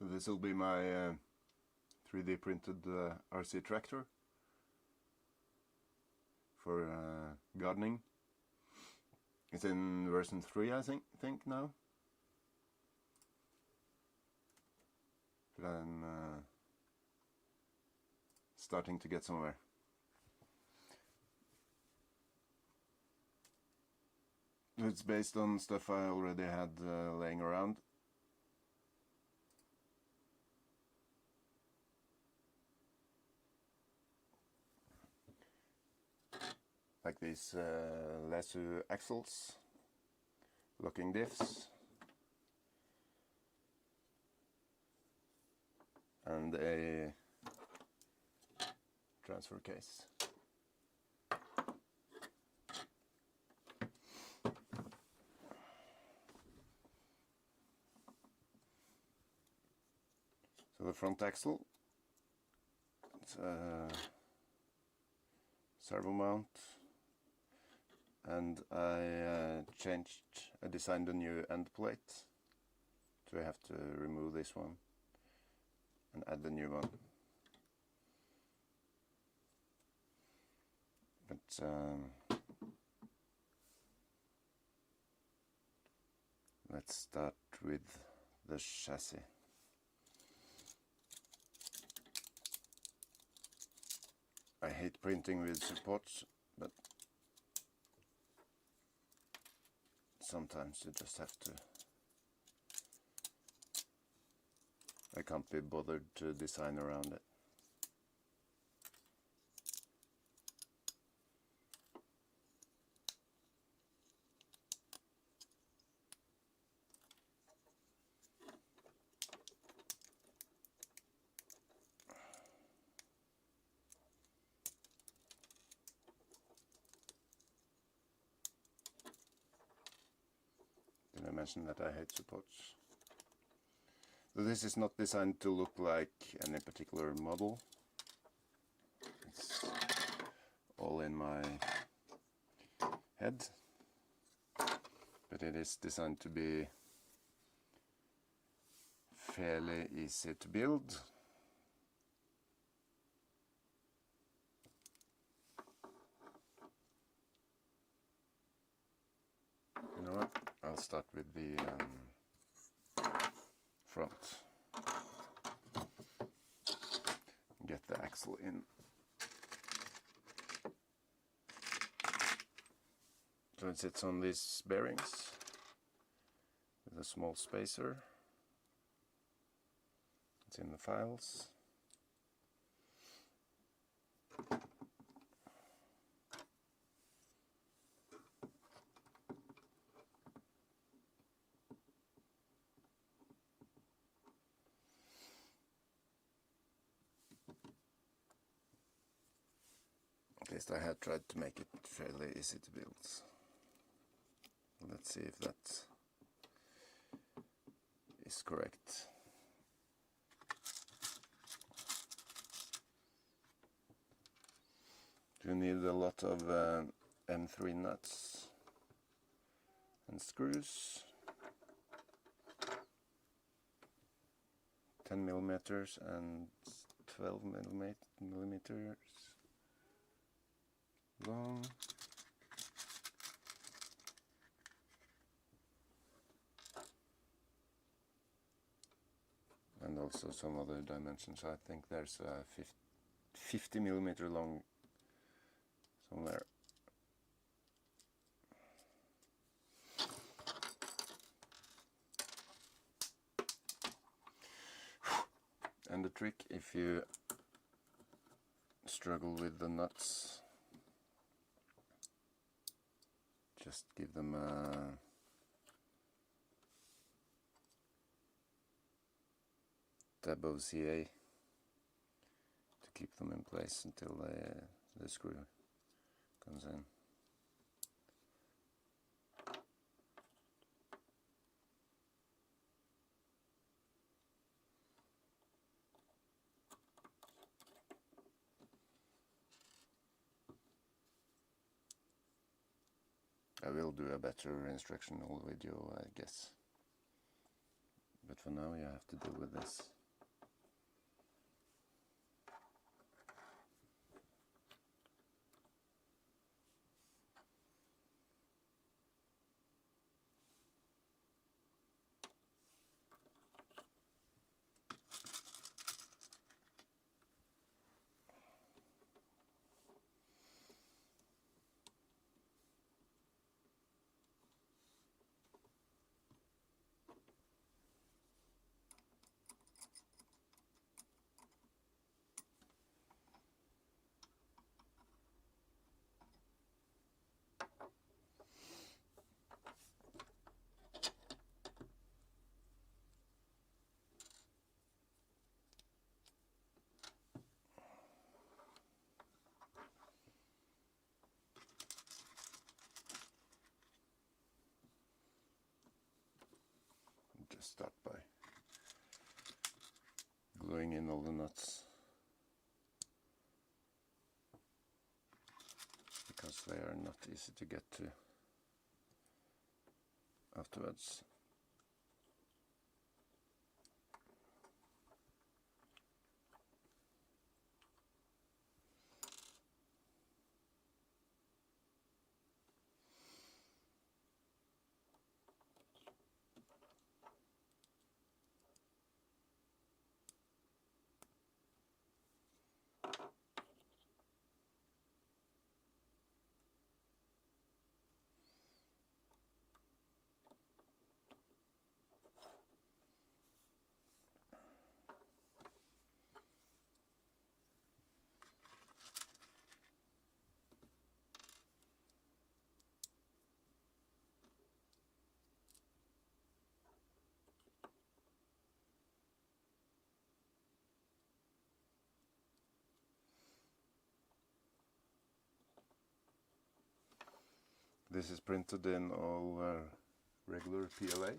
So this will be my 3D printed RC tractor for gardening. It's in version 3, I think now. But I'm starting to get somewhere. It's based on stuff I already had laying around. Like these lasso axles, locking diffs, and a transfer case. So the front axle, it's a servo mount, and I designed a new end plate, so I have to remove this one and add the new one. But let's start with the chassis. I hate printing with supports, but sometimes you just have to. I can't be bothered to design around it. Did I mention that I hate supports? So this is not designed to look like any particular model. It's all in my head, but it is designed to be fairly easy to build. You know what? I'll start with the front. Get the axle in. So it sits on these bearings with a small spacer. It's in the files. At least I had tried to make it fairly easy to build. Let's see if that is correct. You need a lot of M3 nuts and screws, 10 millimeters and 12 millimeters long. And also some other dimensions. I think there's a 50 millimeter long somewhere. And the trick, if you struggle with the nuts, just give them a dab of CA to keep them in place until the screw comes in. I will do a better instructional video, I guess. But for now you have to deal with this. Just start by gluing in all the nuts, because they are not easy to get to afterwards. This is printed in all regular PLA.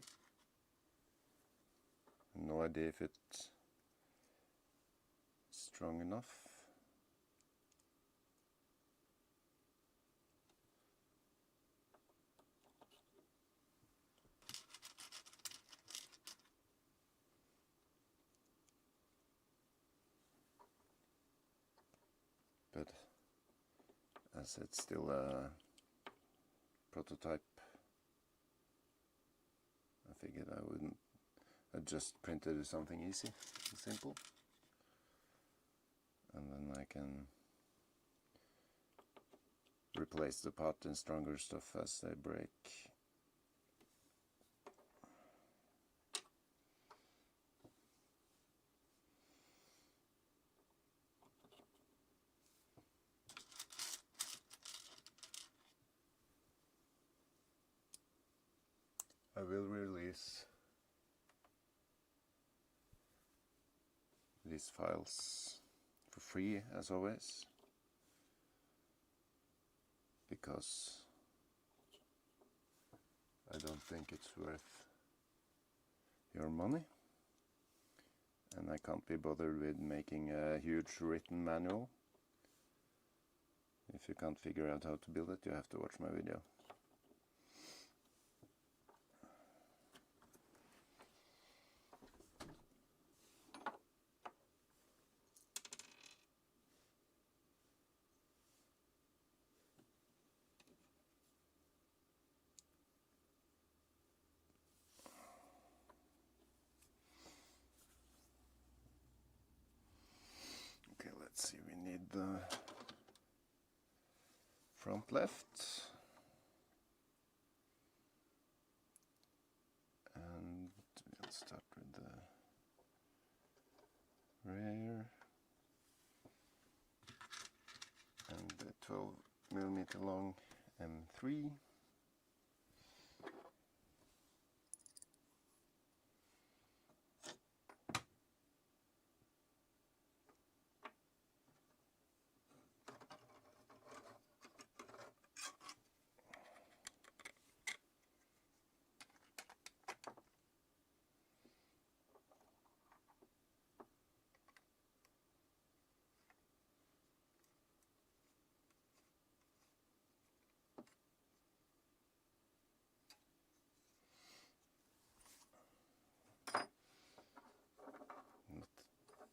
No idea if it's strong enough. But as it's still a prototype, I figured I just printed something easy and simple, and then I can replace the part in stronger stuff as they break. I will release these files for free as always, because I don't think it's worth your money, and I can't be bothered with making a huge written manual. If you can't figure out how to build it, you have to watch my video. Okay, let's see, we need the front left, and we'll start with the rear and the 12mm long M3.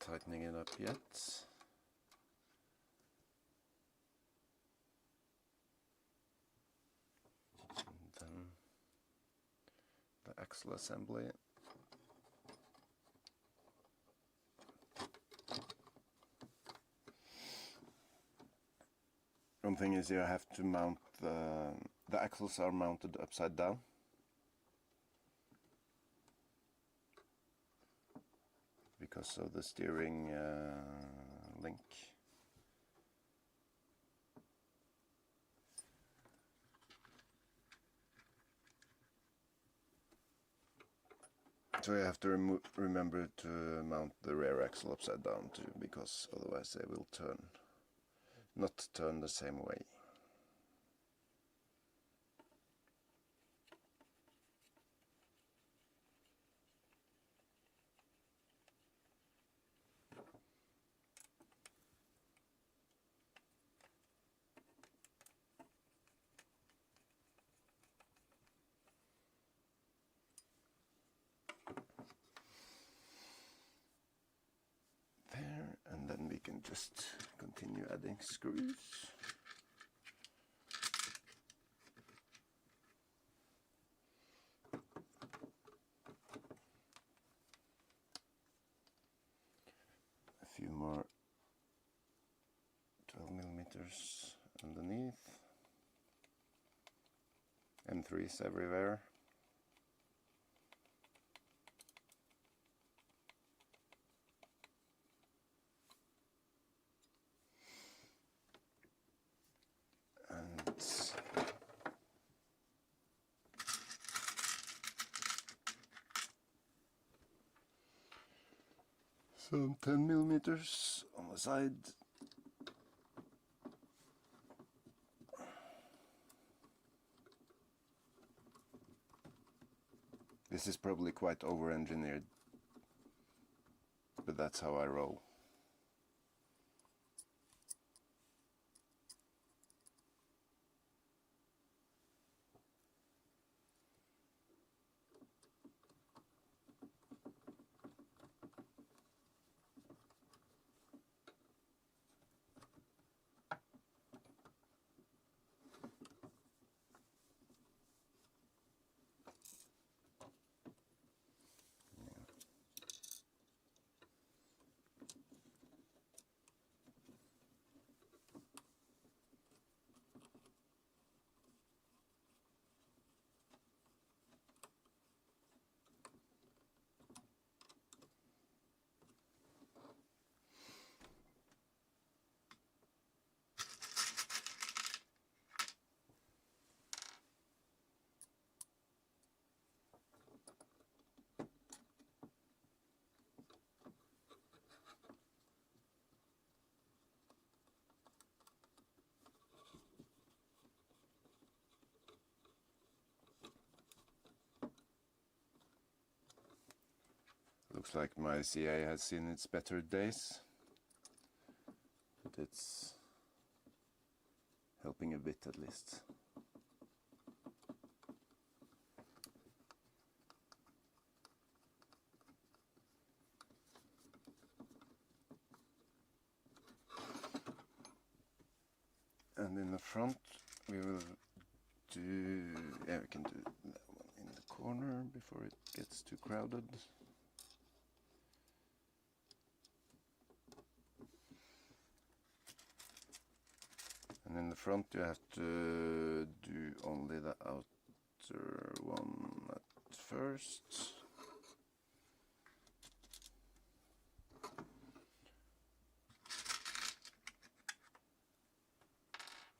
Tightening it up yet. And then the axle assembly. One thing is you have to mount the axles are mounted upside down. Because of the steering link. So you have to remember to mount the rear axle upside down too, because otherwise they will not turn the same way. just continue adding screws. A few more 12mm underneath. M3s everywhere. And some 10mm on the side. This is probably quite over-engineered, but that's how I roll. Looks like my CA has seen its better days, but it's helping a bit at least. And in the front we will do, yeah, we can do that one in the corner before it gets too crowded. And in the front you have to do only the outer one at first.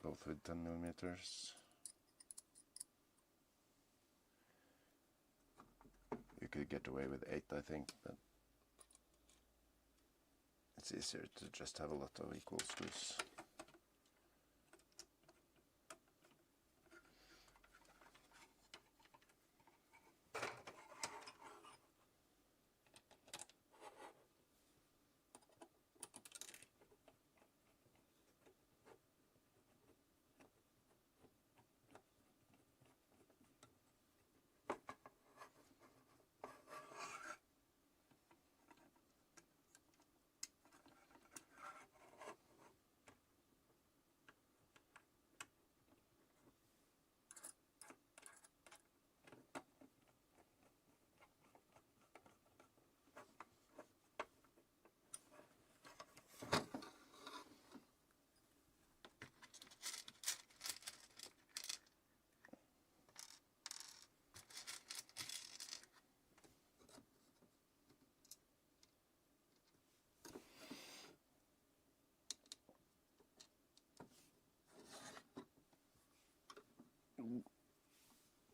Both with 10mm. You could get away with 8, I think, but it's easier to just have a lot of equal screws.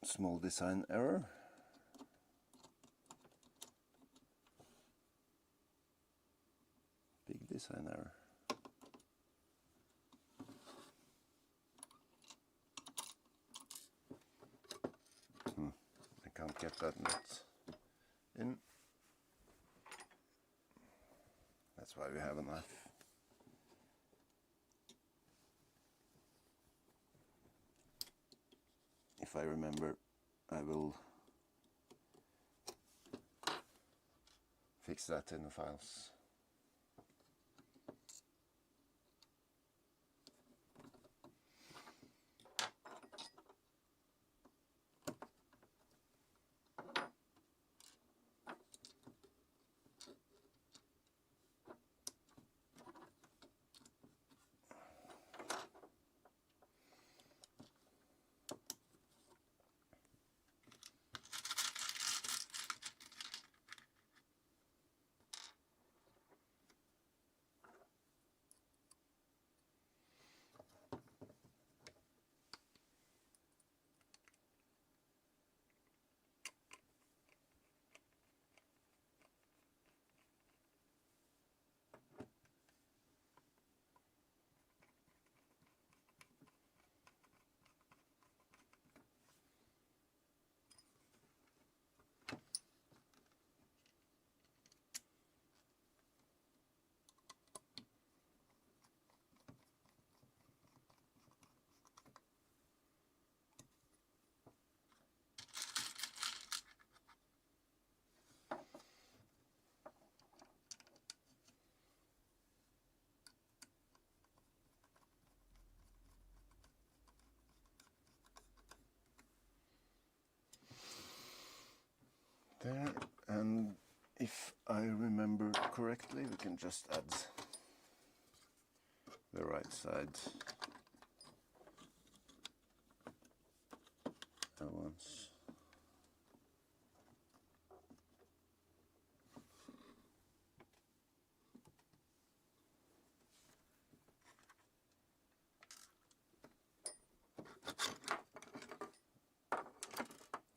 Small design error. Big design error. I can't get that nut in. That's why we have a knife. If I remember, I will fix that in the files. I remember correctly, we can just add the right side at once.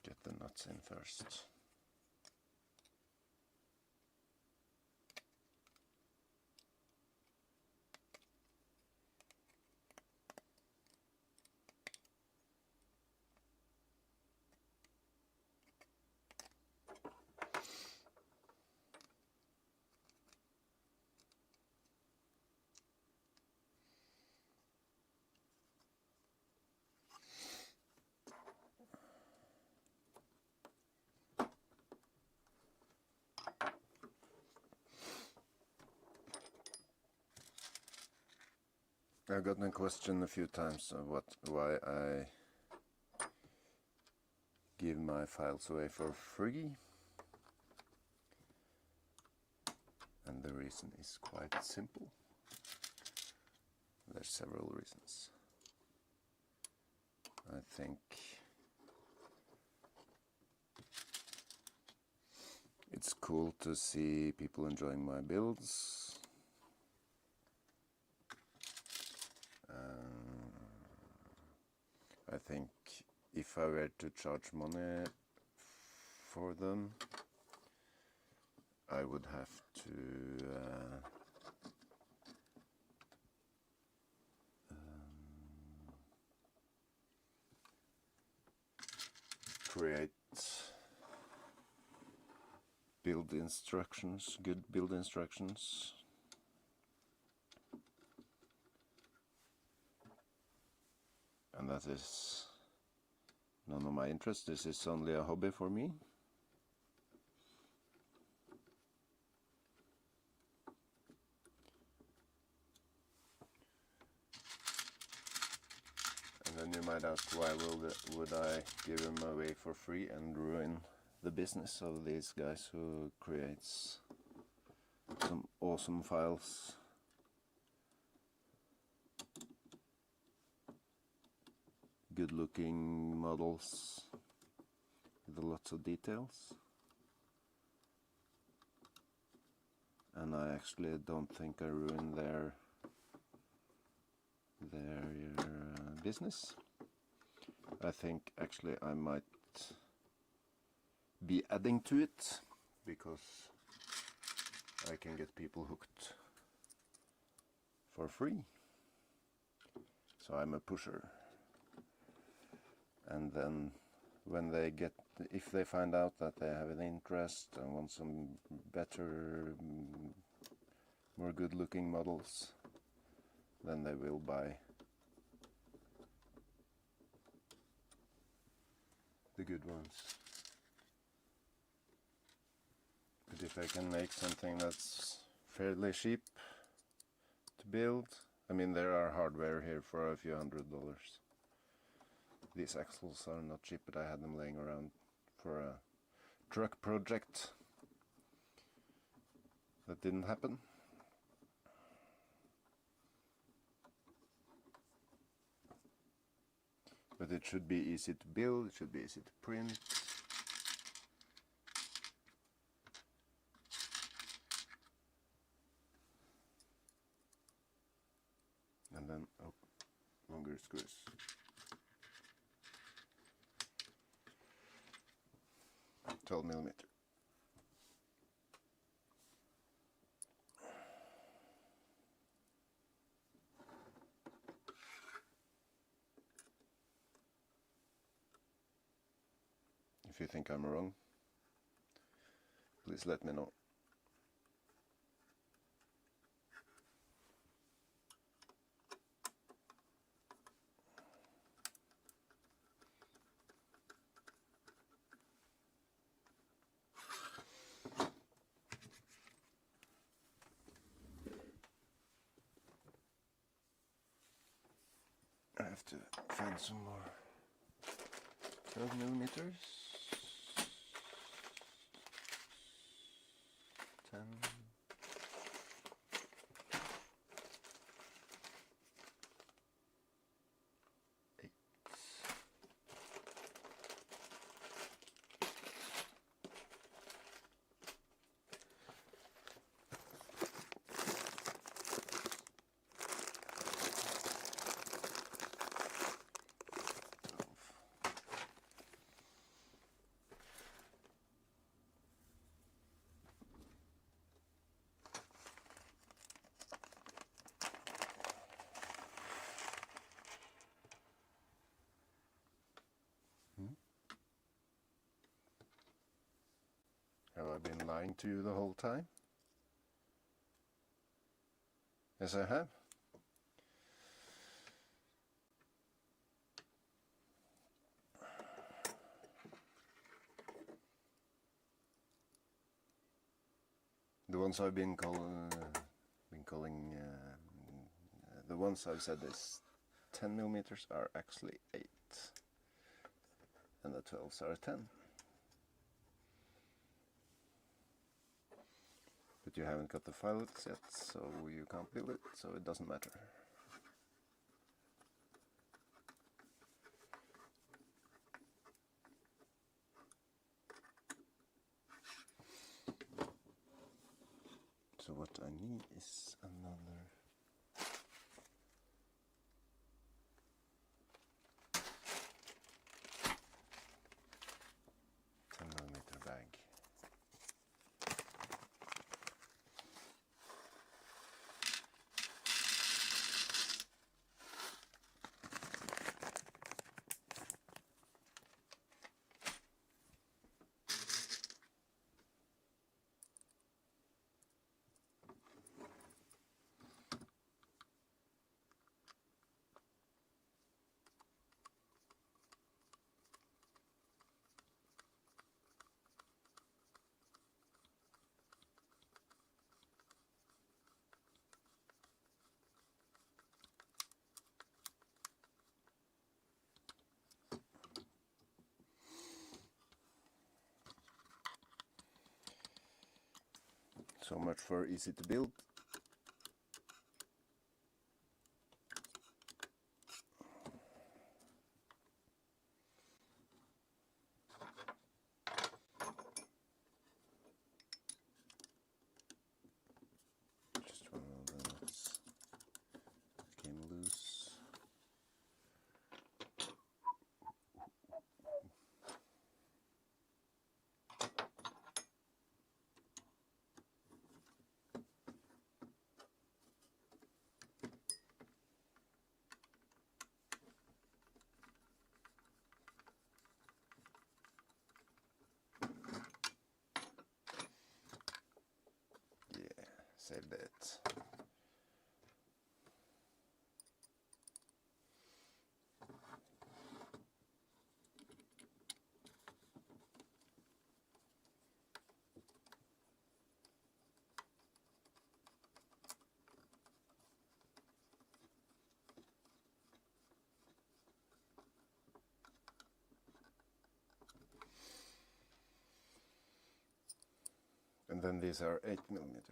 Get the nuts in first. I've gotten a question a few times of why I give my files away for free, and the reason is quite simple. There's several reasons. I think it's cool to see people enjoying my builds. I think if I were to charge money for them, I would have to create build instructions, good build instructions. And that is none of my interest. This is only a hobby for me. And then you might ask, why would I give them away for free and ruin the business of these guys who creates some awesome files? Good looking models with lots of details. And I actually don't think I ruined their business. I think actually I might be adding to it, because I can get people hooked for free. So I'm a pusher. And then when they if they find out that they have an interest and want some better, more good looking models, then they will buy the good ones. But if I can make something that's fairly cheap to build, I mean, there are hardware here for a few $100. These axles are not cheap, but I had them laying around for a truck project that didn't happen. But it should be easy to build, it should be easy to print. And then, oh, longer screws. $12 millimeter. If you think I'm wrong, please let me know. I have to find some more 12 millimeters. lying to you the whole time? Yes, I have. The ones I've been calling, the ones I've said is 10 millimeters are actually 8, and the 12s are 10. But you haven't got the filets yet, so you can't build it, so it doesn't matter. So what I need is another 10mm bag. So much for easy to build. Just one of the nuts came loose. Saved it. And then these are 8mm.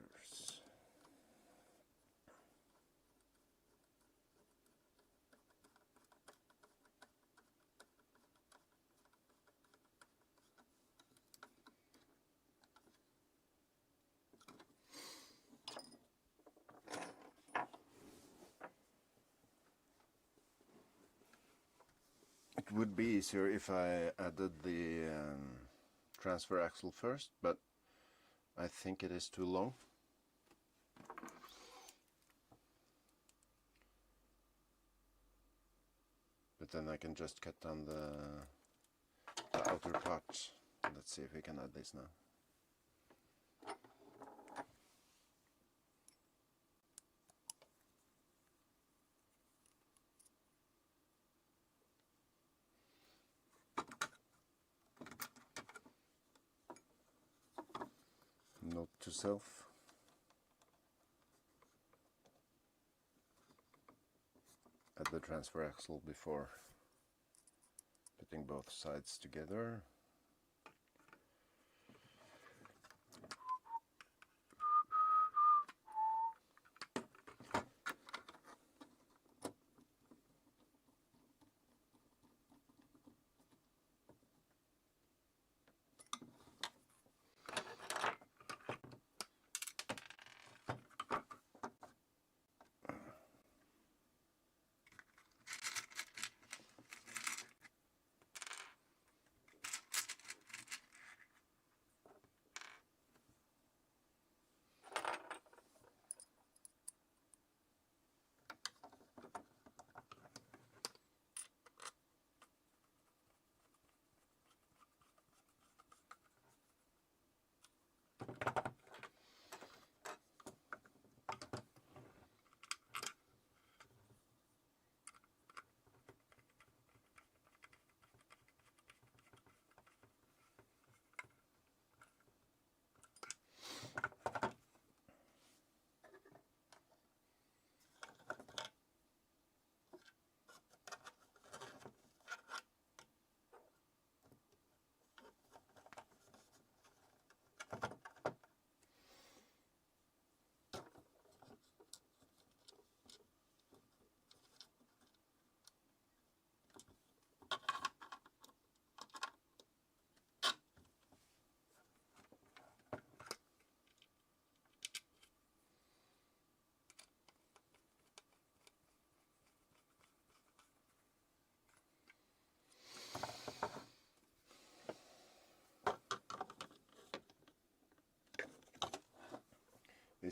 It would be easier if I added the transfer axle first, but I think it is too long. But then I can just cut down the outer part. Let's see if we can add this now. Note to self. Add the transfer axle before putting both sides together.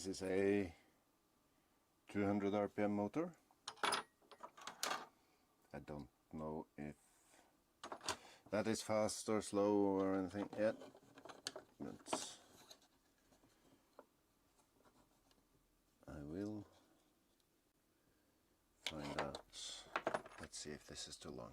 This is a 200 RPM motor. I don't know if that is fast or slow or anything yet, but I will find out. Let's see if this is too long.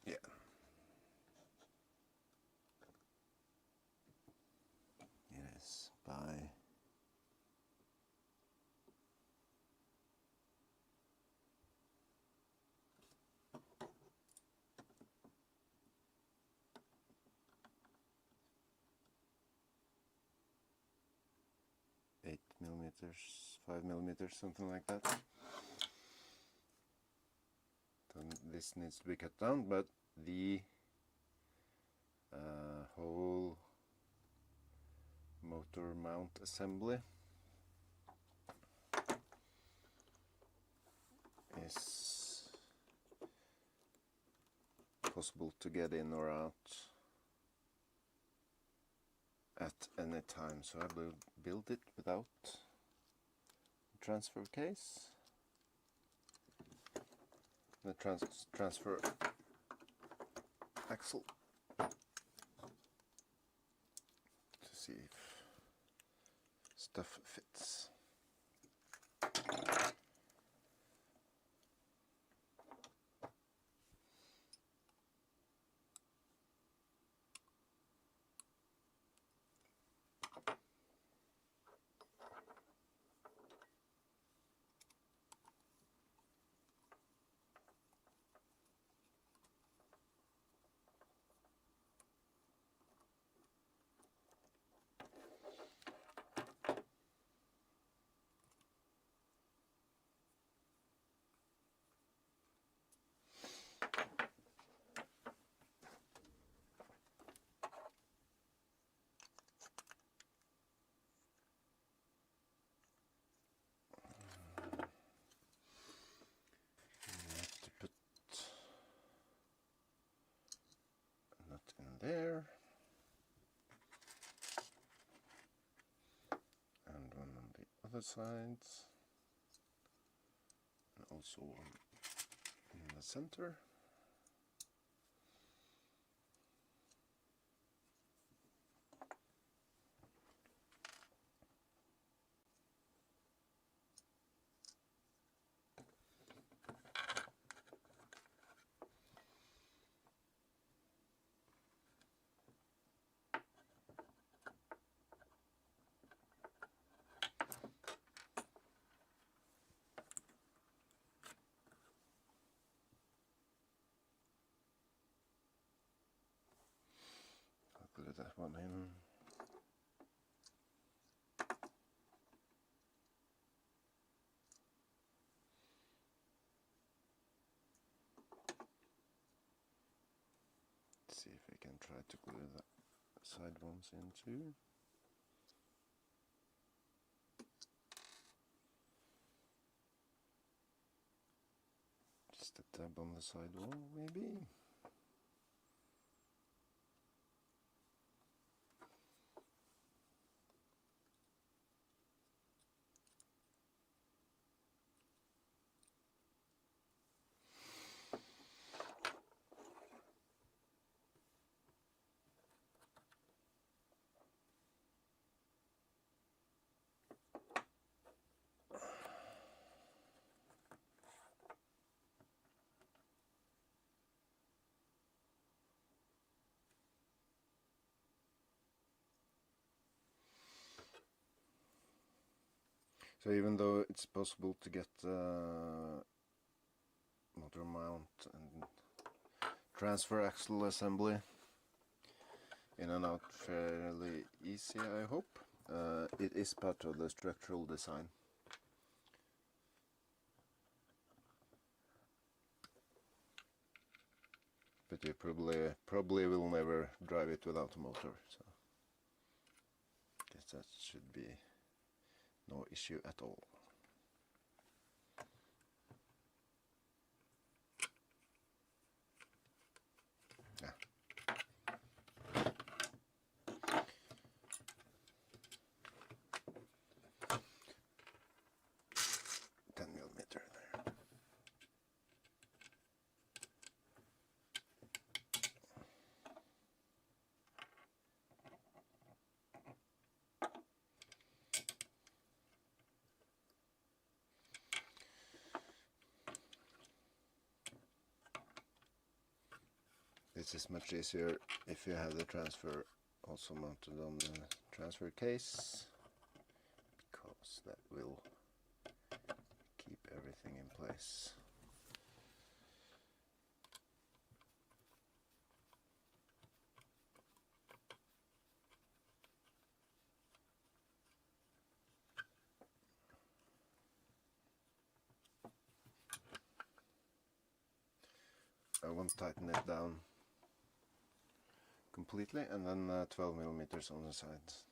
Yeah. It is by 8mm, 5mm, something like that. Then this needs to be cut down, but the whole motor mount assembly is possible to get in or out at any time, so I will build it without transfer case. The transfer axle to see if stuff fits. There, and one on the other side, and also one in the center. I'll glue that one in. See if we can try to glue the side ones in too. Just a tab on the side wall, maybe. So even though it's possible to get motor mount and transfer axle assembly in and out fairly easy, I hope, it is part of the structural design. but you probably will never drive it without a motor, so I guess that should be no issue at all. Yeah. 10mm there. This is much easier if you have the transfer also mounted on the transfer case, because that will keep everything in place. I won't tighten it down completely, and then 12mm on the sides.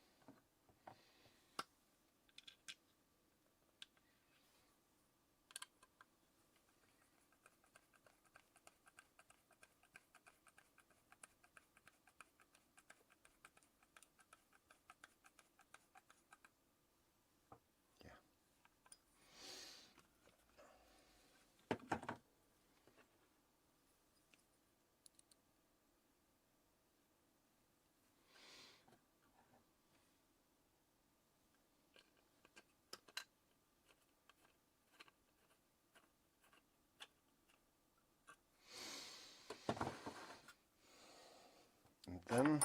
And then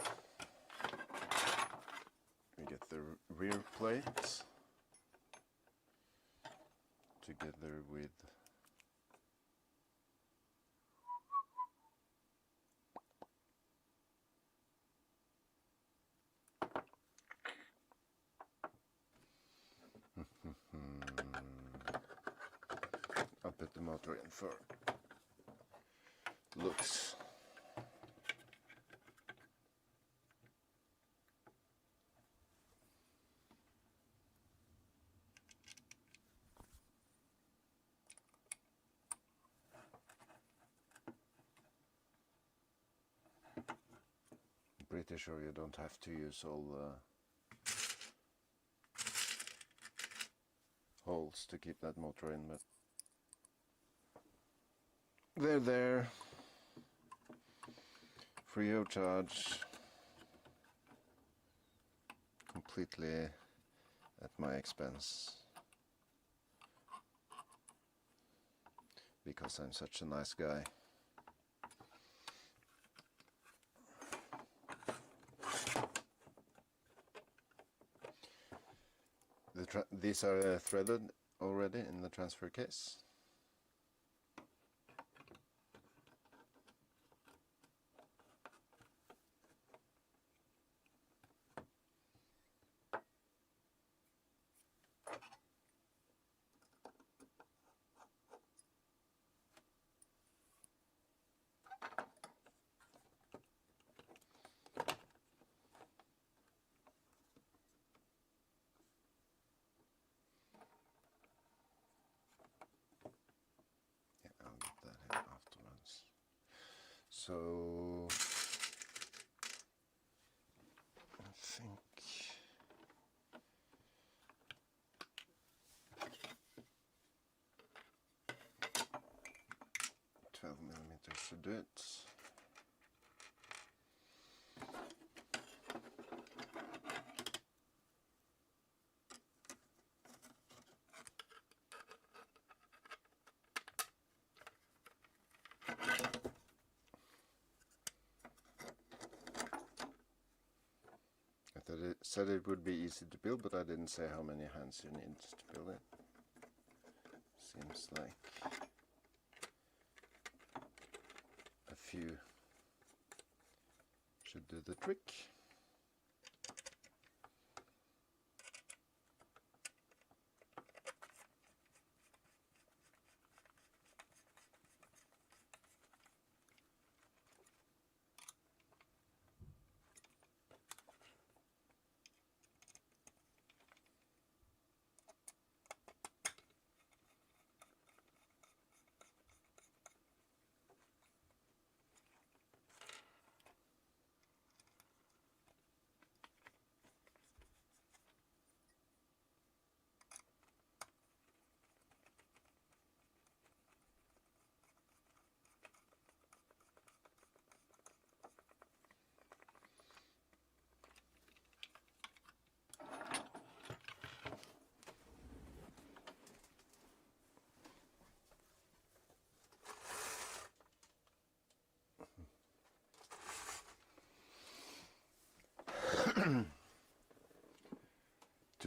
we get the rear plate together with I'll put the motor in for looks. Pretty sure you don't have to use all the holes to keep that motor in, but they're there, free of charge, completely at my expense, because I'm such a nice guy. These are threaded already in the transfer case. So I think 12mm should do it. It said it would be easy to build, but I didn't say how many hands you need to build it. Seems like a few should do the trick.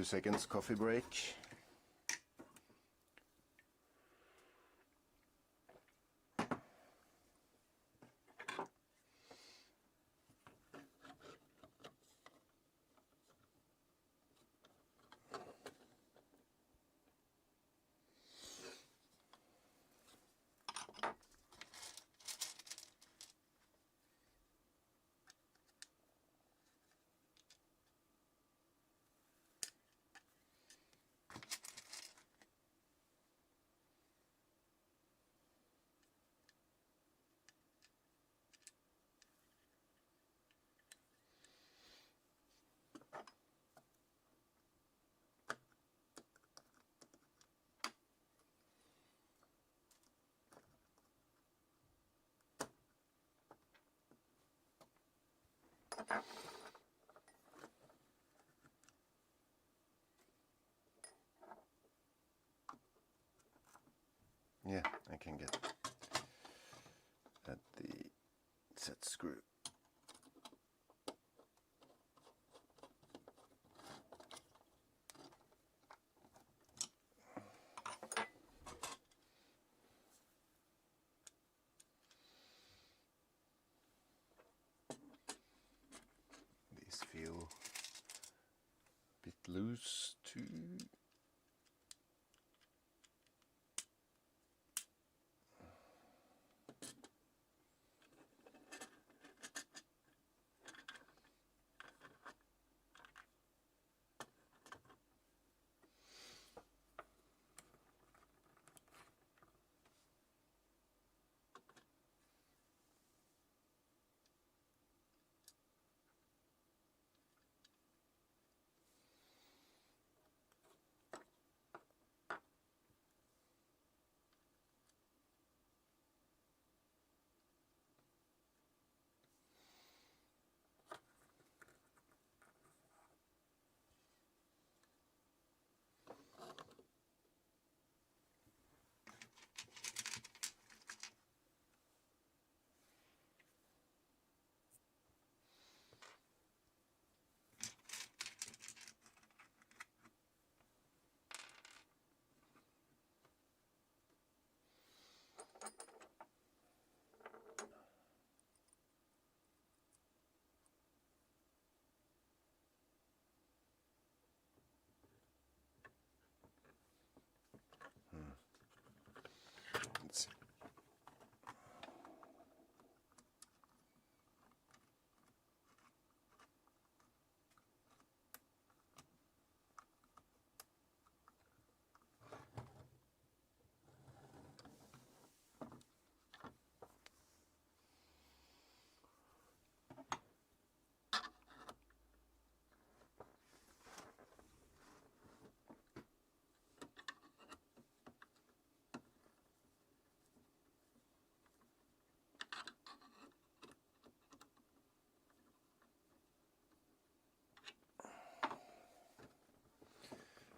2 seconds coffee break. Yeah, I can get at the set screw. These feel a bit loose too. Let's see.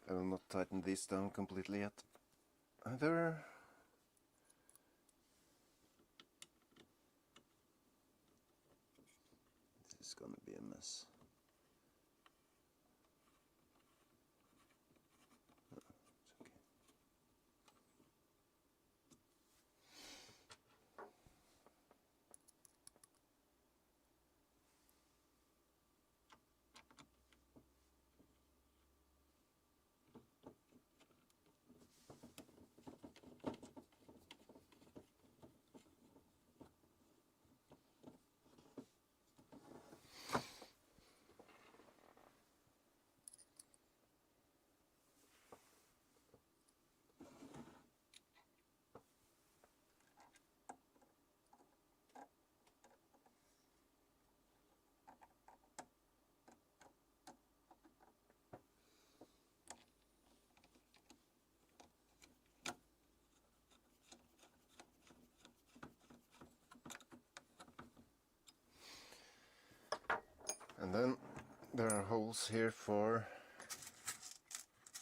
I will not tighten these down completely yet either. This is gonna be a mess. Oh, it's okay. And then there are holes here for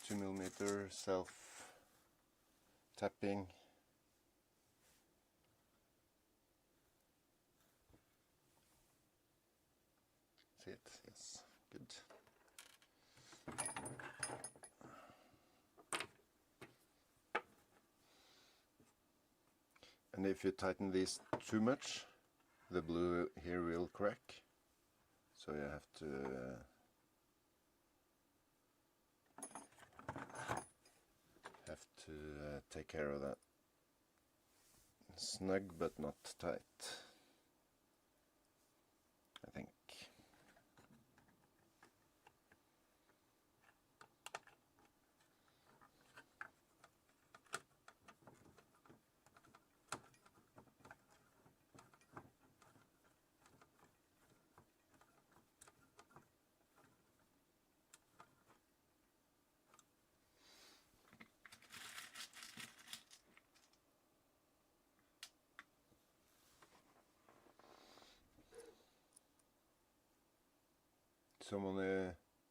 2mm self tapping. See it? Yes, good. And if you tighten these too much, the blue here will crack. So you have to take care of that. Snug but not tight, I think.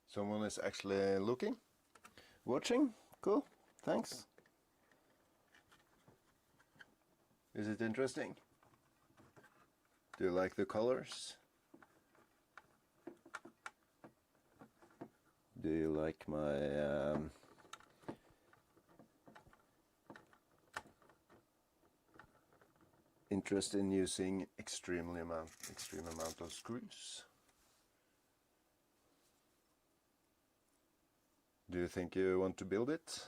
Someone is actually looking, watching. Cool, thanks. Is it interesting? Do you like the colors? Do you like my interest in using extreme amount of screws? Do you think you want to build it?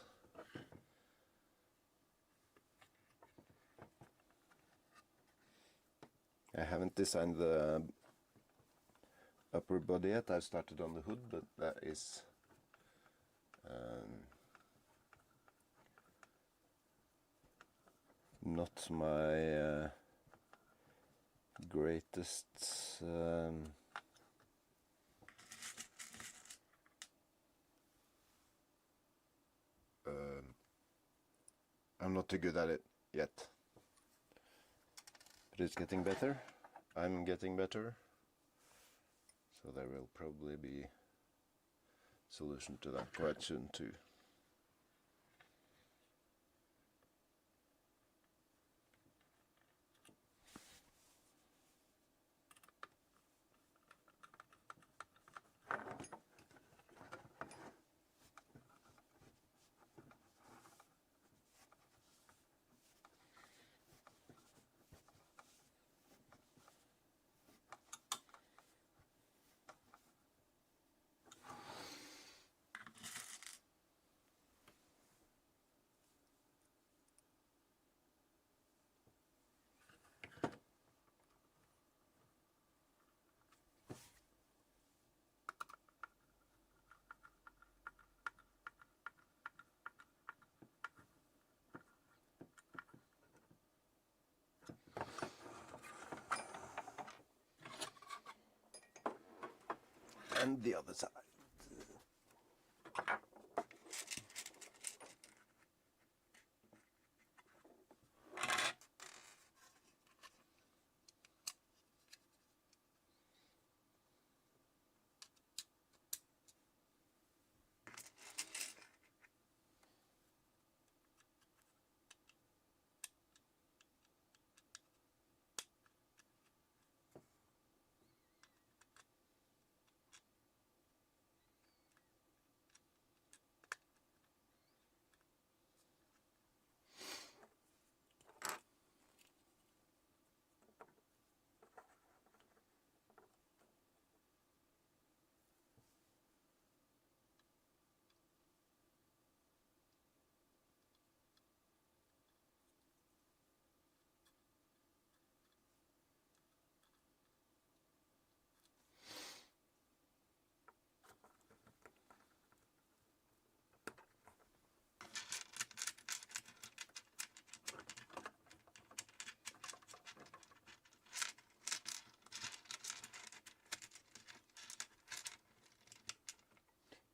I haven't designed the upper body yet. I've started on the hood, but that is not my greatest I'm not too good at it yet, but it's getting better. I'm getting better, so there will probably be a solution to that quite soon too. And the other side.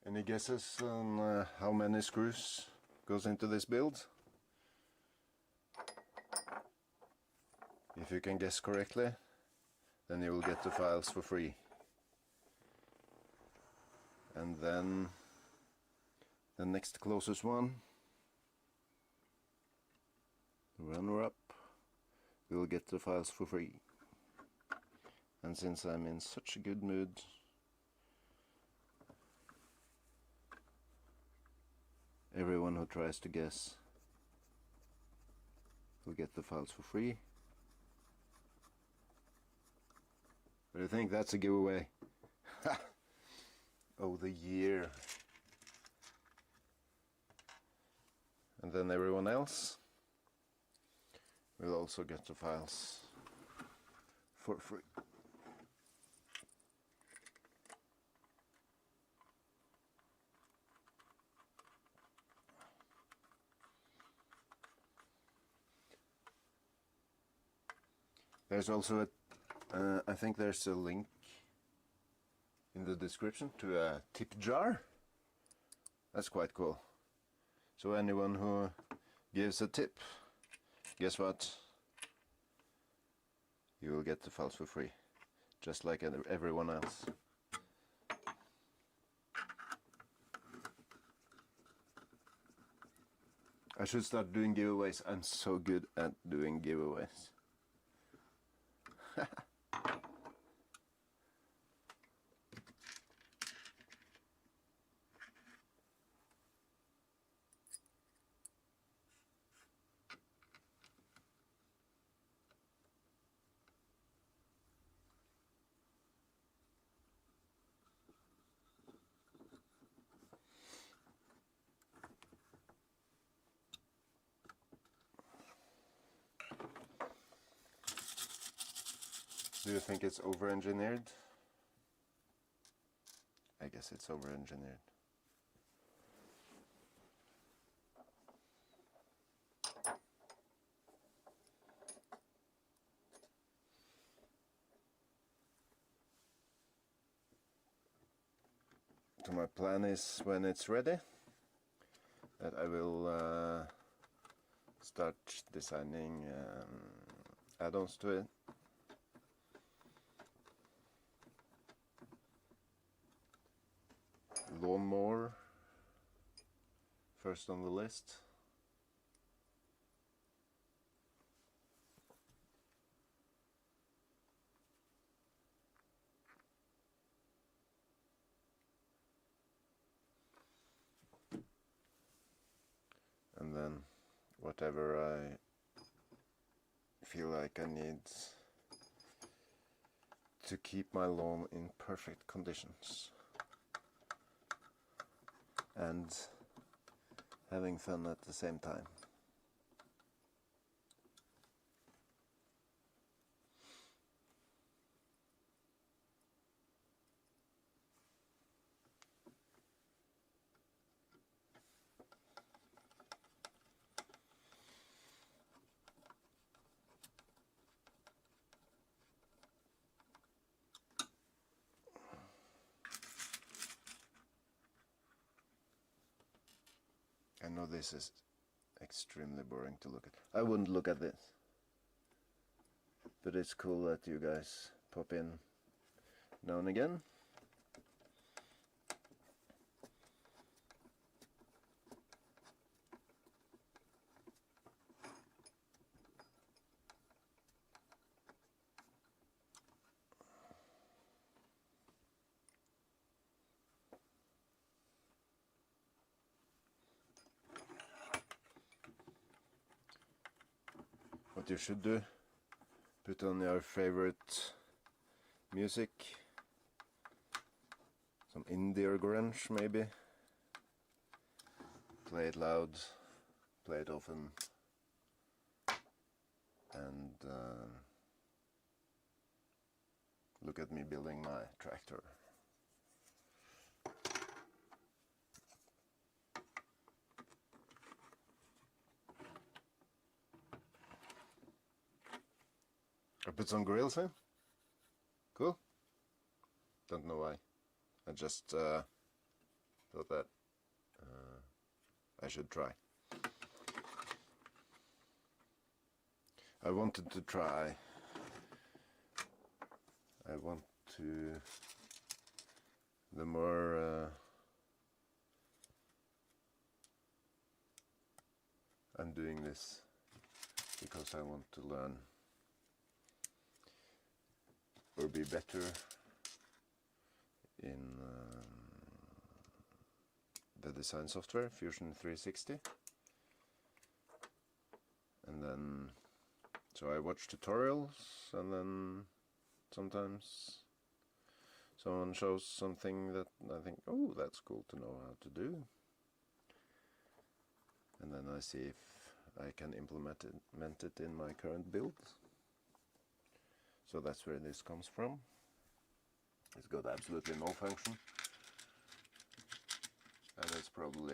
Any guesses on how many screws goes into this build? If you can guess correctly, then you will get the files for free. And then the next closest one, runner-up, will get the files for free. And since I'm in such a good mood, everyone who tries to guess will get the files for free. But I think that's a giveaway. Oh, the year. And then everyone else will also get the files for free. There's also I think there's a link in the description to a tip jar. That's quite cool. So anyone who gives a tip, guess what? You will get the files for free, just like everyone else. I should start doing giveaways. I'm so good at doing giveaways. Do you think it's over-engineered? I guess it's over-engineered. So my plan is, when it's ready, that I will start designing add-ons to it. Lawnmower first on the list. And then whatever I feel like I need to keep my lawn in perfect conditions and having fun at the same time. I know this is extremely boring to look at. I wouldn't look at this. But it's cool that you guys pop in now and again. What you should do, put on your favorite music, some indie or grunge maybe, play it loud, play it often, and look at me building my tractor. I put some grills in. Cool. Don't know why. I just thought that I should try. I wanted to try. I want to. The more I'm doing this because I want to learn or be better in the design software, Fusion 360, and then So I watch tutorials, and then sometimes someone shows something that I think, oh, that's cool to know how to do. And then I see if I can implement it in my current build. So that's where this comes from. It's got absolutely no function. And there's probably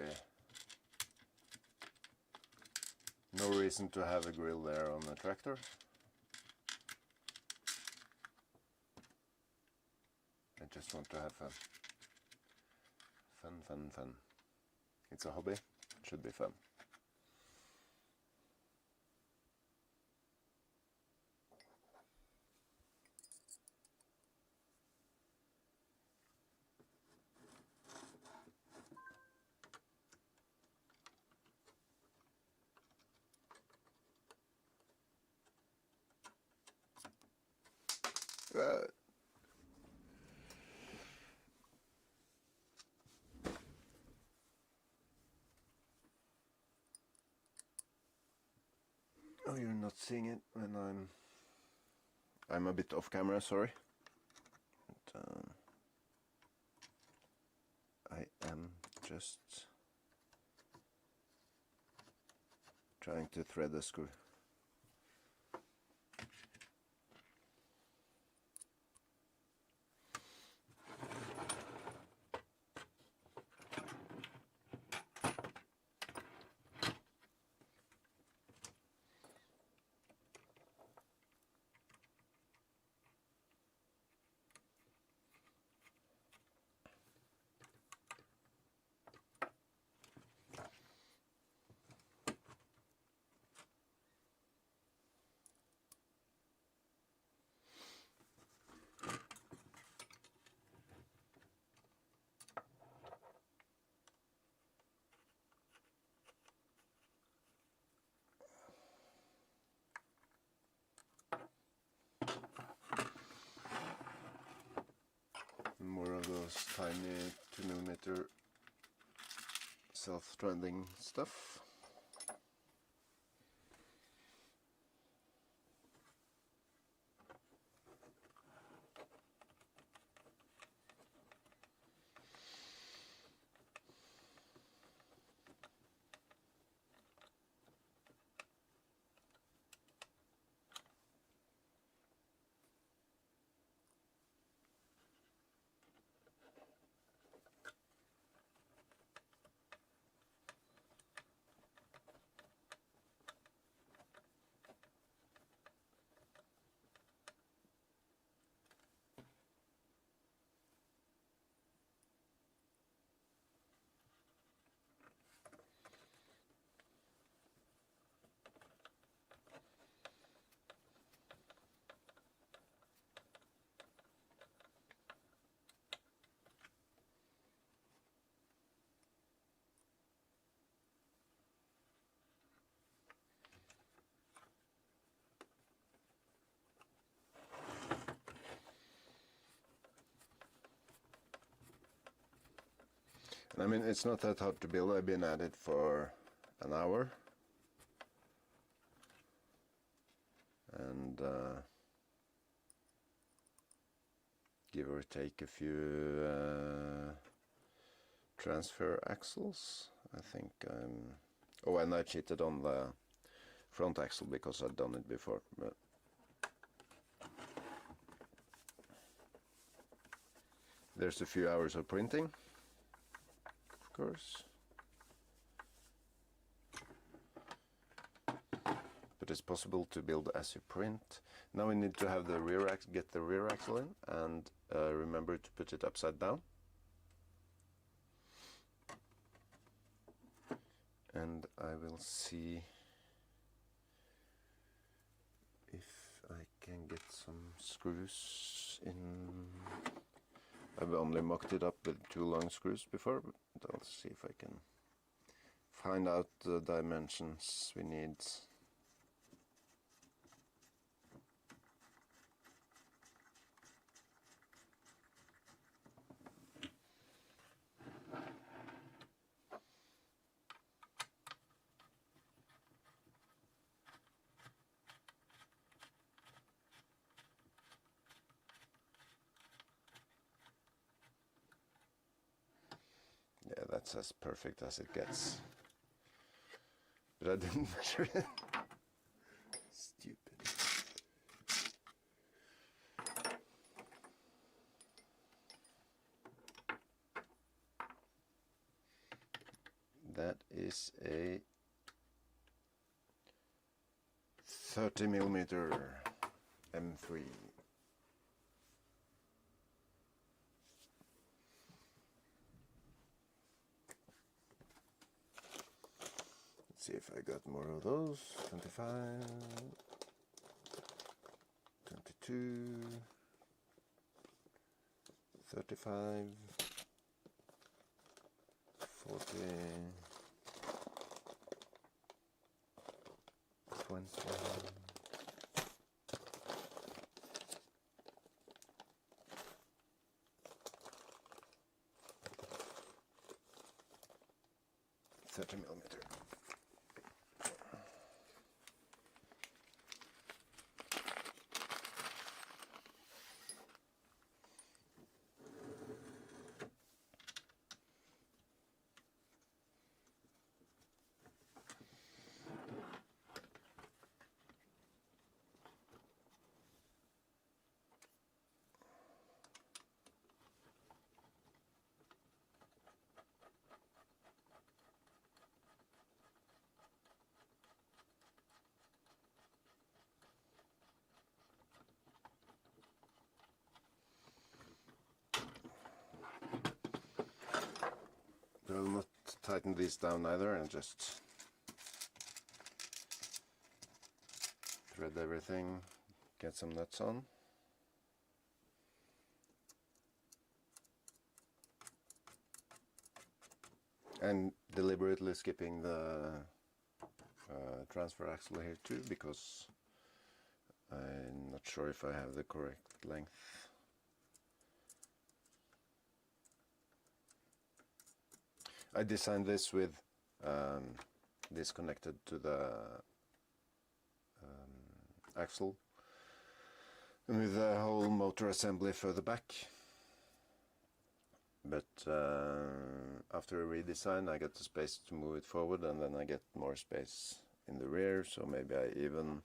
no reason to have a grill there on the tractor. I just want to have fun. Fun. It's a hobby. It should be fun. Oh, you're not seeing it when I'm a bit off camera, sorry. But, I am just trying to thread the screw. More of those tiny 2mm self-threading stuff. I mean, it's not that hard to build. I've been at it for an hour. And give or take a few transfer axles. I think oh, and I cheated on the front axle because I'd done it before. But there's a few hours of printing, of course. But it's possible to build as you print. Now we need to have the rear axle, get the rear axle in, and remember to put it upside down. And I will see if I can get some screws in. I've only mocked it up with 2 long screws before, but I'll see if I can find out the dimensions we need. That's as perfect as it gets. But I didn't measure it. Stupid. That is a 30mm M3. Let's see if I got more of those. 25, 22, 35, 40, 20. 30mm. I'll not tighten these down either, and just thread everything, get some nuts on. And deliberately skipping the transfer axle here too, because I'm not sure if I have the correct length. I designed this with this connected to the axle, and with the whole motor assembly further back. But after a redesign I get the space to move it forward, and then I get more space in the rear, so maybe I even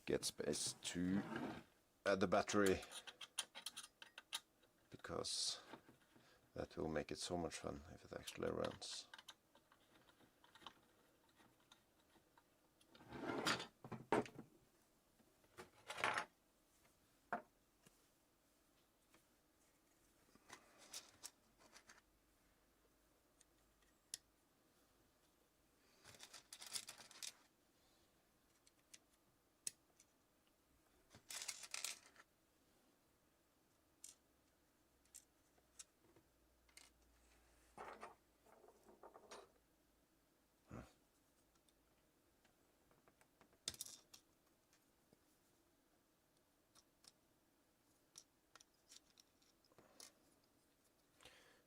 get space to add the battery, because that will make it so much fun if it actually runs.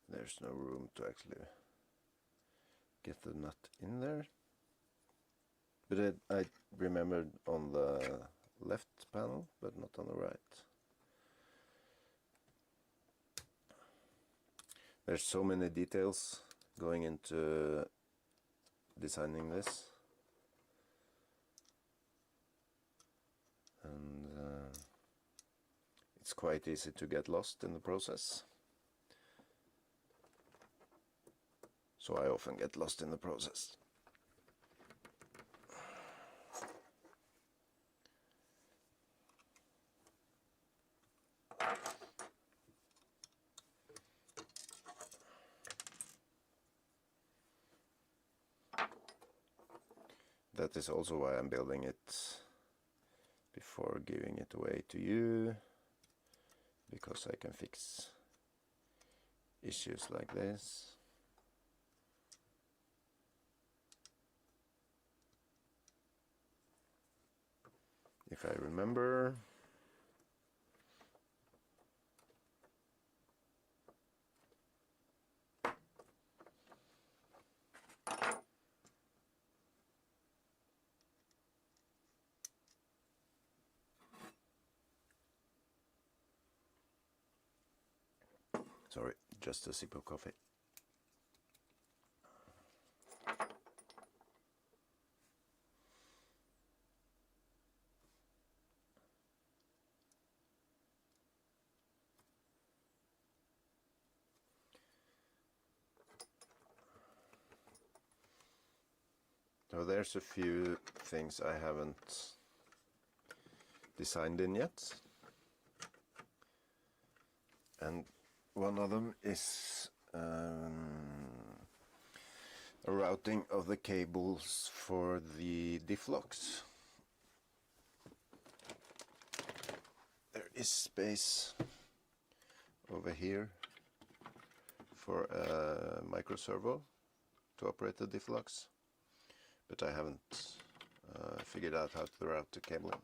There's no room to actually get the nut in there, but I remembered on the left panel, but not on the right. There's so many details going into designing this, and it's quite easy to get lost in the process. So I often get lost in the process. That is also why I'm building it before giving it away to you, because I can fix issues like this. If I remember. Sorry, just a sip of coffee. So there's a few things I haven't designed in yet, and one of them is a routing of the cables for the diff locks. There is space over here for a micro servo to operate the diff locks, but I haven't figured out how to route the cabling.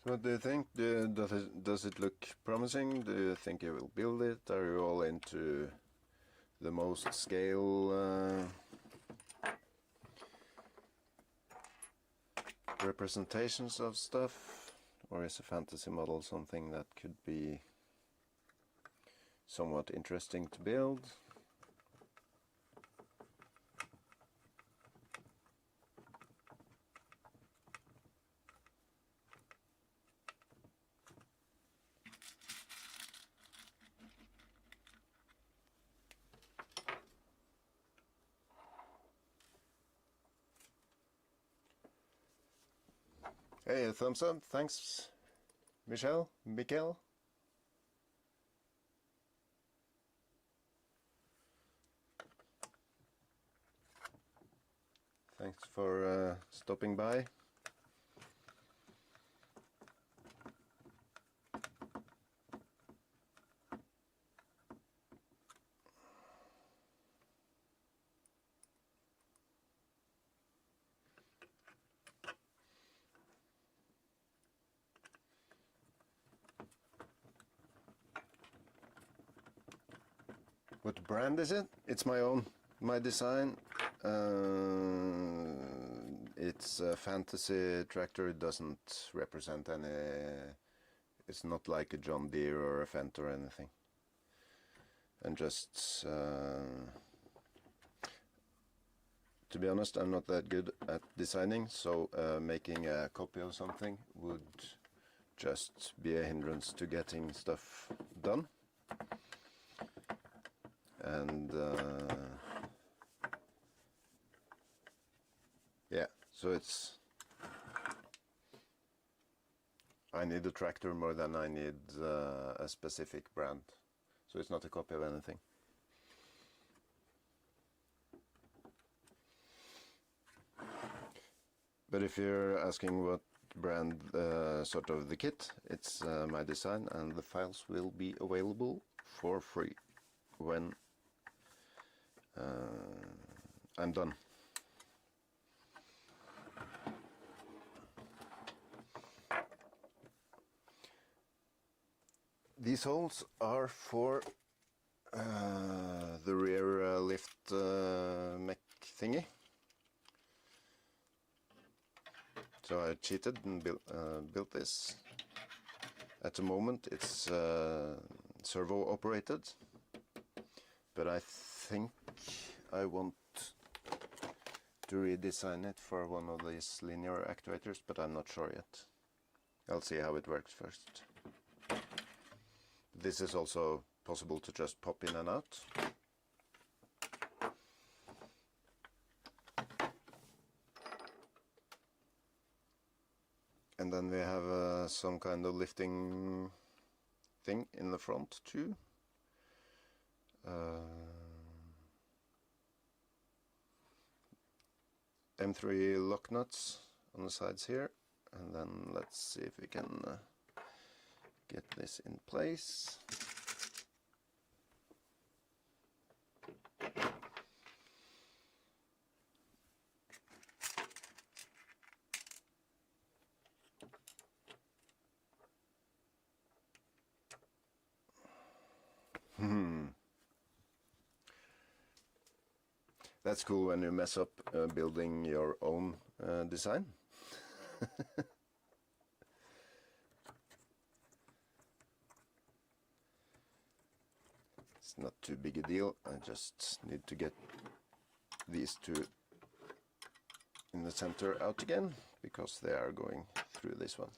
So what do you think? Does it look promising? Do you think you will build it? Are you all into the most scale representations of stuff? Or is a fantasy model something that could be somewhat interesting to build? Hey, a thumbs up. Thanks, Mikkel. Thanks for stopping by. What brand is it? It's my own, my design. It's a fantasy tractor. It doesn't represent any. It's not like a John Deere or a Fendt or anything. And just to be honest, I'm not that good at designing, so making a copy of something would just be a hindrance to getting stuff done. And yeah, so it's, I need a tractor more than I need a specific brand, so it's not a copy of anything. But if you're asking what brand sort of the kit, it's my design, and the files will be available for free when I'm done. These holes are for the rear lift mech thingy. So I cheated and built this. At the moment it's servo operated, but I think I want to redesign it for one of these linear actuators, but I'm not sure yet. I'll see how it works first. This is also possible to just pop in and out. And then we have some kind of lifting thing in the front too. M3 lock nuts on the sides here, and then let's see if we can get this in place. That's cool when you mess up building your own design. It's not too big a deal. I just need to get these two in the center out again, because they are going through this one.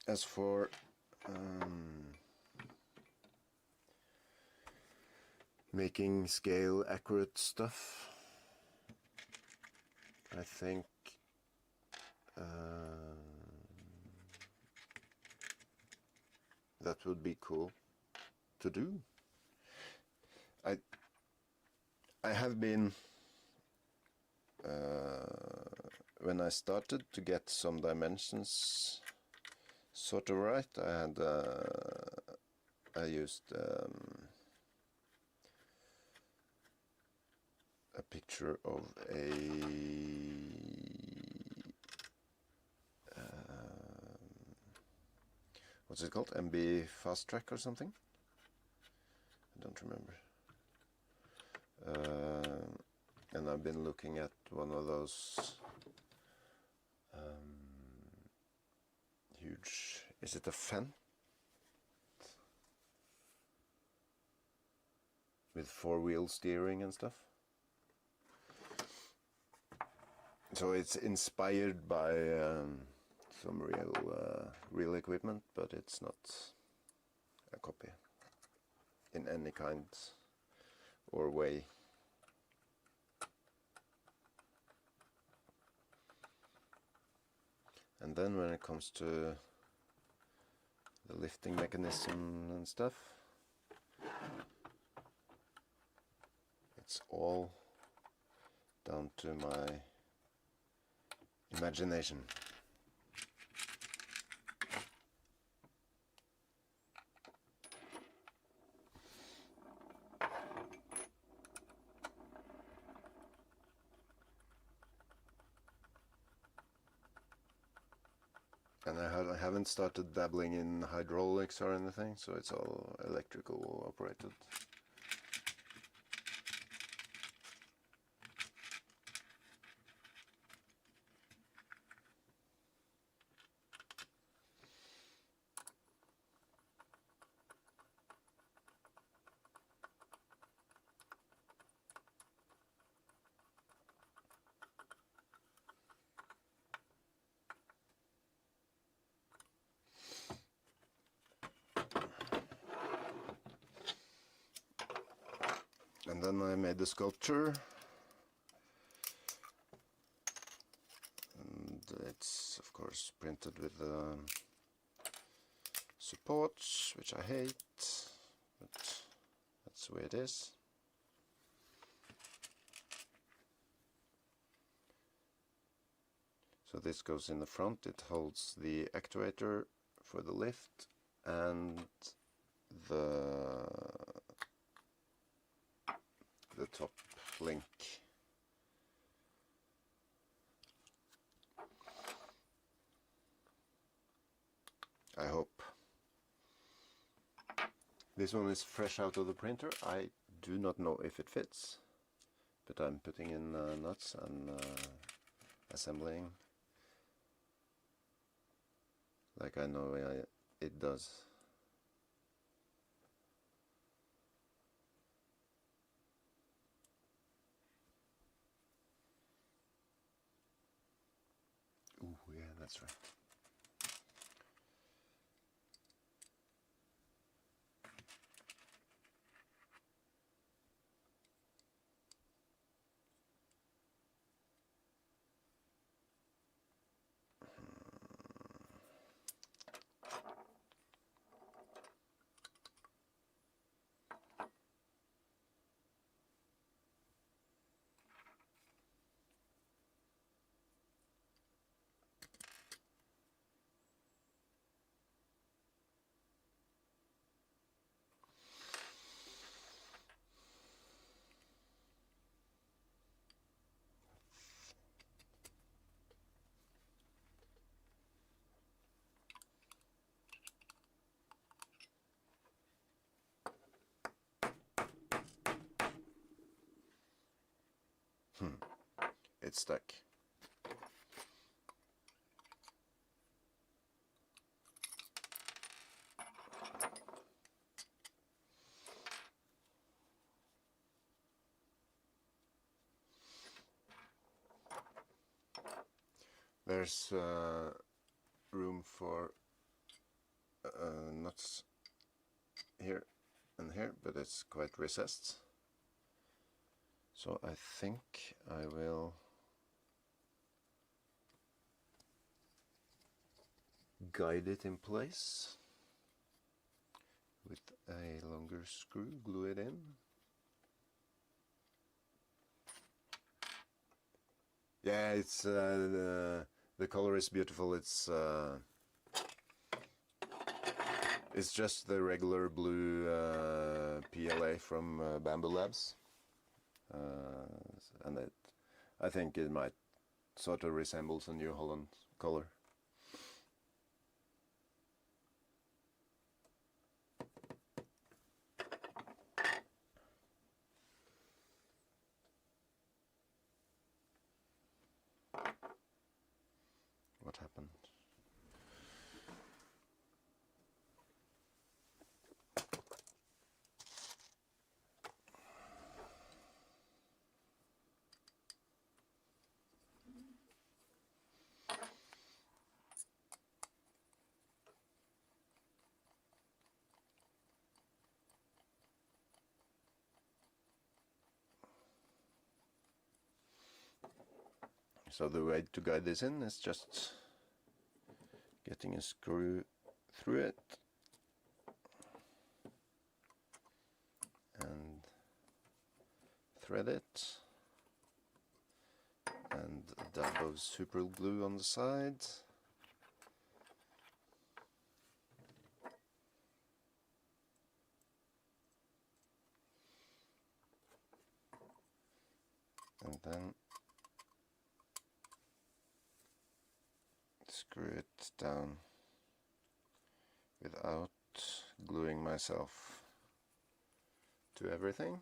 As for making scale accurate stuff, I think that would be cool to do. I have been when I started to get some dimensions sort of right, I used a picture of a what's it called? MB Fast Track or something? I don't remember. And I've been looking at one of those huge, is it a Fendt? With four-wheel steering and stuff. So it's inspired by some real equipment, but it's not a copy in any kind or way. And then when it comes to the lifting mechanism and stuff, it's all down to my imagination. And I haven't started dabbling in hydraulics or anything, so it's all electrical operated. And then I made the sculpture, and it's of course printed with supports, which I hate, but that's the way it is. So this goes in the front, it holds the actuator for the lift and the top link. I hope. This one is fresh out of the printer. I do not know if it fits, but I'm putting in nuts and assembling like I know it does. Ooh, yeah, that's right. It's stuck. There's room for nuts here and here, but it's quite recessed. So I think I will guide it in place with a longer screw, glue it in. Yeah, it's the color is beautiful. It's just the regular blue PLA from Bamboo Labs, and I think it might sort of resembles a New Holland color. What happened? So the way to guide this in is just getting a screw through it and thread it, and a dab of super glue on the side. And then screw it down without gluing myself to everything.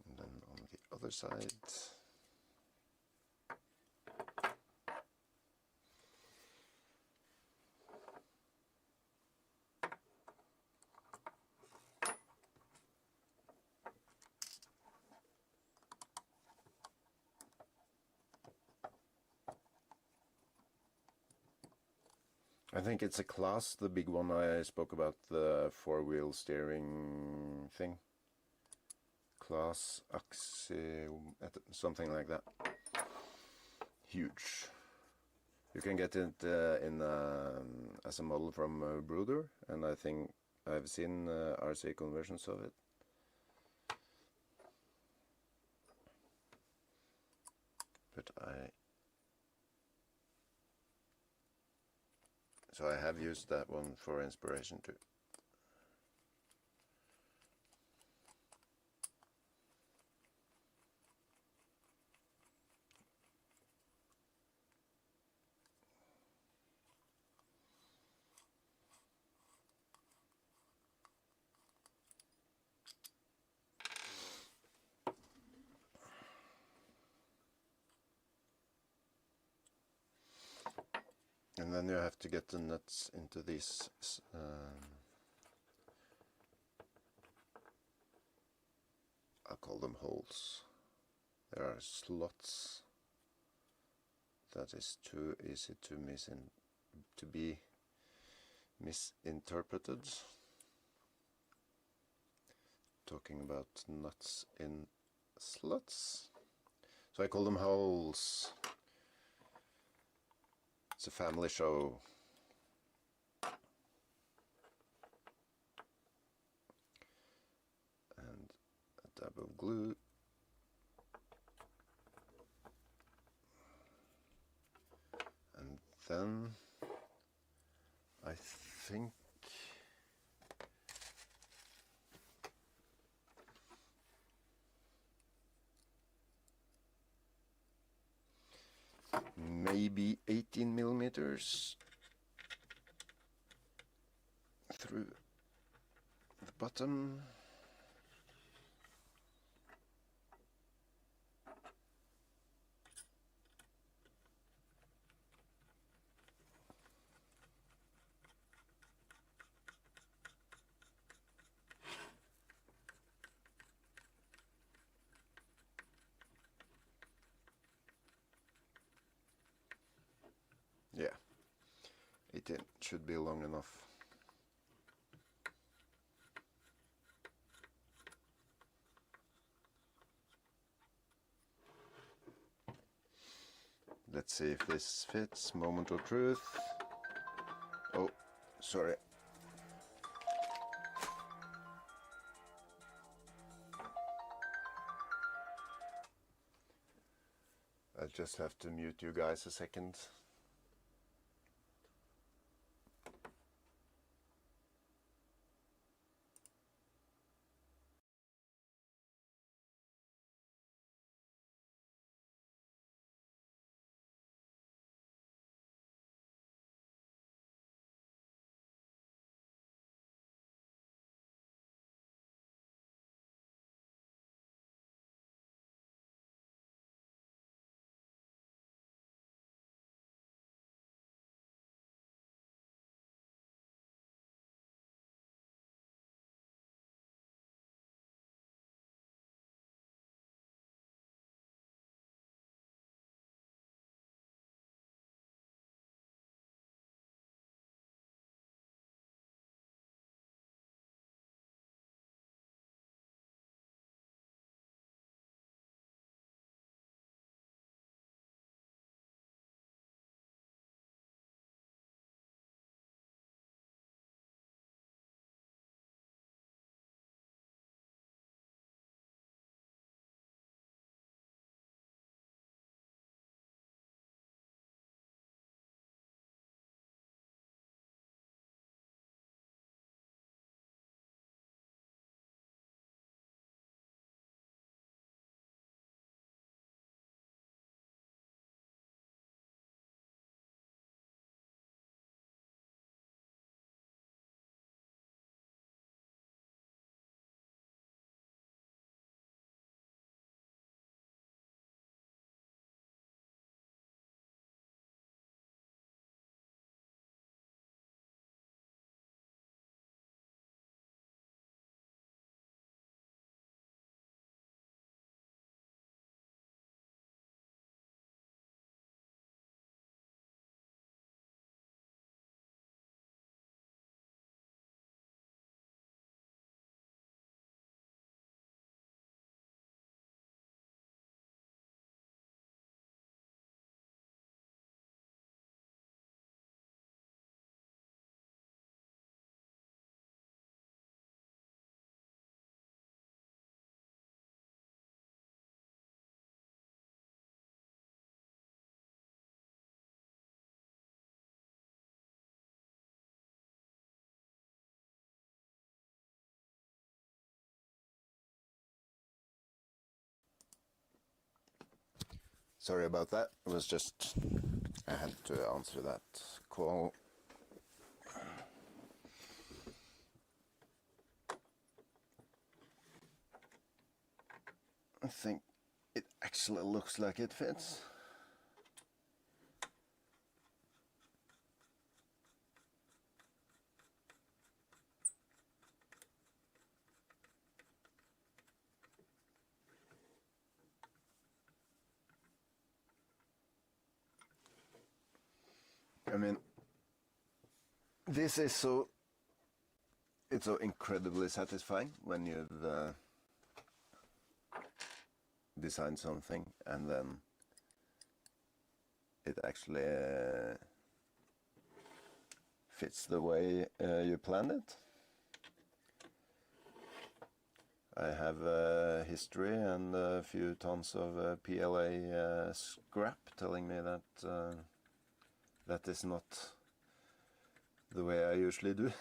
And then on the other side. I think it's a class, the big one I spoke about, the four-wheel steering thing. Class Axiom, something like that. Huge. You can get it in as a model from Bruder, and I think I've seen RC conversions of it. But so I have used that one for inspiration too. And then you have to get the nuts into these I'll call them holes. There are slots. That is too easy to be misinterpreted. Talking about nuts in slots. So I call them holes. It's a family show. And a dab of glue. And then I think maybe 18 millimeters through the bottom. Yeah, 18 should be long enough. Let's see if this fits. Moment of truth. Oh, sorry. I just have to mute you guys a second. Sorry about that. It was just, I had to answer that call. I think it actually looks like it fits. I mean, this is it's so incredibly satisfying when you've designed something and then it actually fits the way you planned it. I have a history and a few tons of PLA scrap telling me that that is not the way I usually do.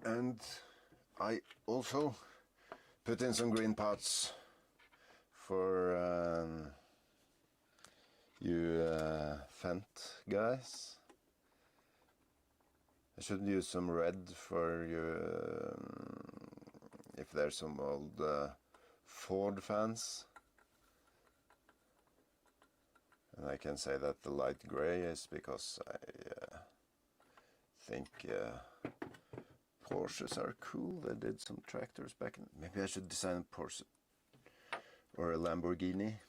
And I also put in some green parts for you Fent guys. I should use some red for you if there's some old Ford fans. And I can say that the light gray is because I think Porsches are cool. They did some tractors back in... Maybe I should design a Porsche or a Lamborghini.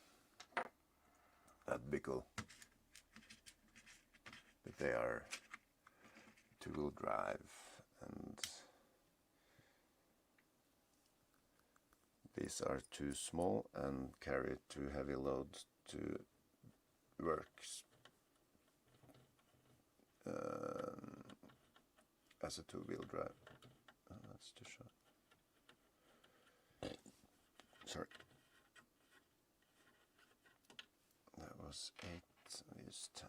That'd be cool. But they are two-wheel drive and these are too small and carry too heavy loads to work as a two-wheel drive. Oh, that's too short. Sorry. That was 8, I used 10.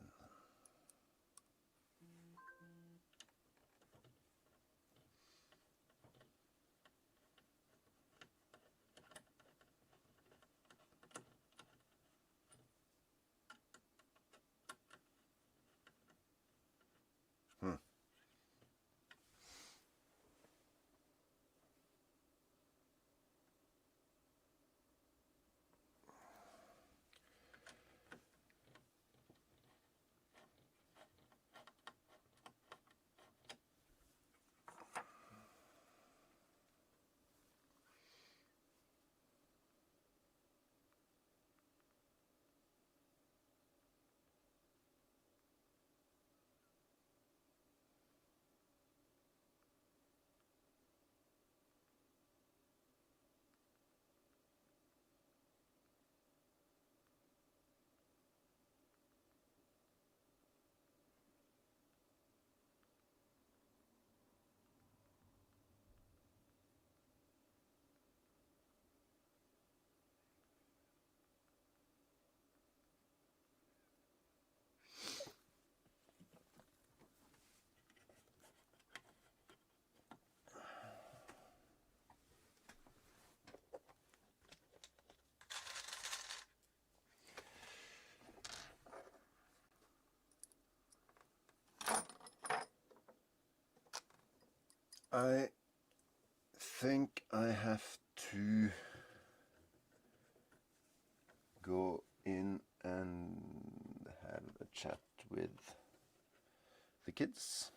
I think I have to go in and have a chat with the kids.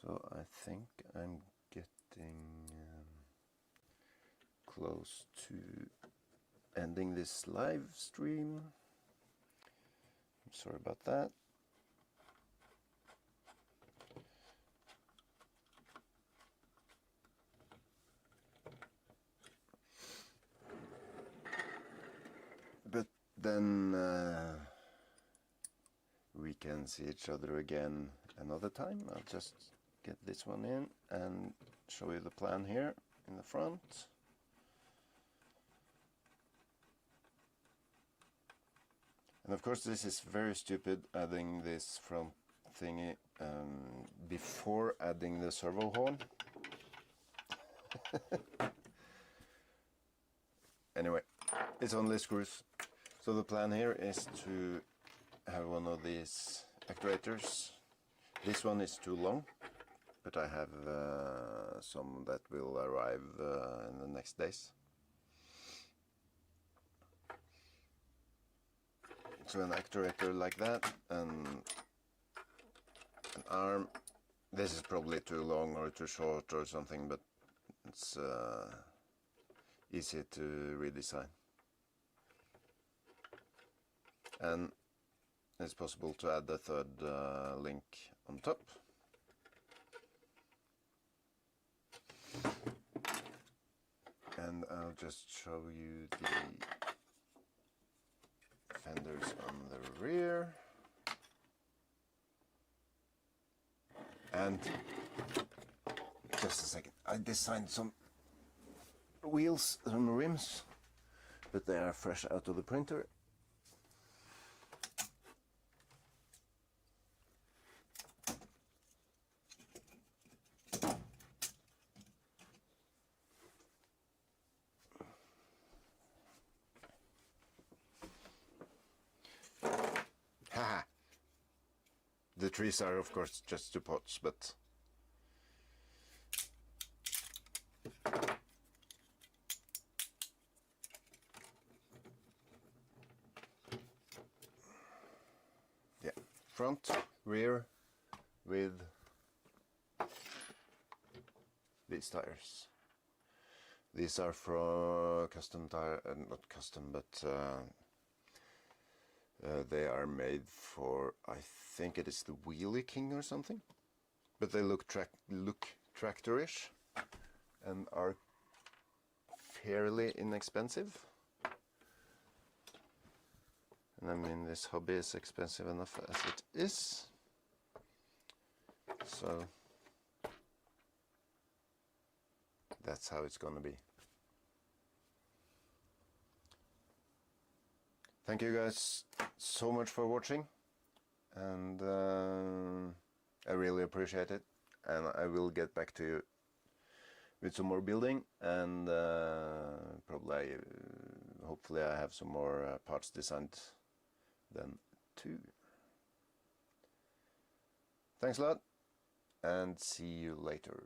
So I think I'm getting close to ending this live stream. I'm sorry about that. But then we can see each other again another time. I'll just get this one in and show you the plan here in the front. And of course this is very stupid, adding this front thingy before adding the servo horn. Anyway, it's only screws. So the plan here is to have one of these actuators. This one is too long, but I have some that will arrive in the next days. So an actuator like that, and an arm. This is probably too long or too short or something, but it's easy to redesign. And it's possible to add a third link on top. And I'll just show you the fenders on the rear. And just a second, I designed some wheels, some rims, but they are fresh out of the printer. Haha! The trees are of course just 2 pots, but yeah, front, rear with these tires. These are for custom tire, not custom, but they are made for, I think it is the Wheelie King or something, but they look tractorish and are fairly inexpensive. And I mean, this hobby is expensive enough as it is, so that's how it's gonna be. Thank you guys so much for watching, and I really appreciate it, and I will get back to you with some more building, and probably hopefully I have some more parts designed then too. Thanks a lot, and see you later.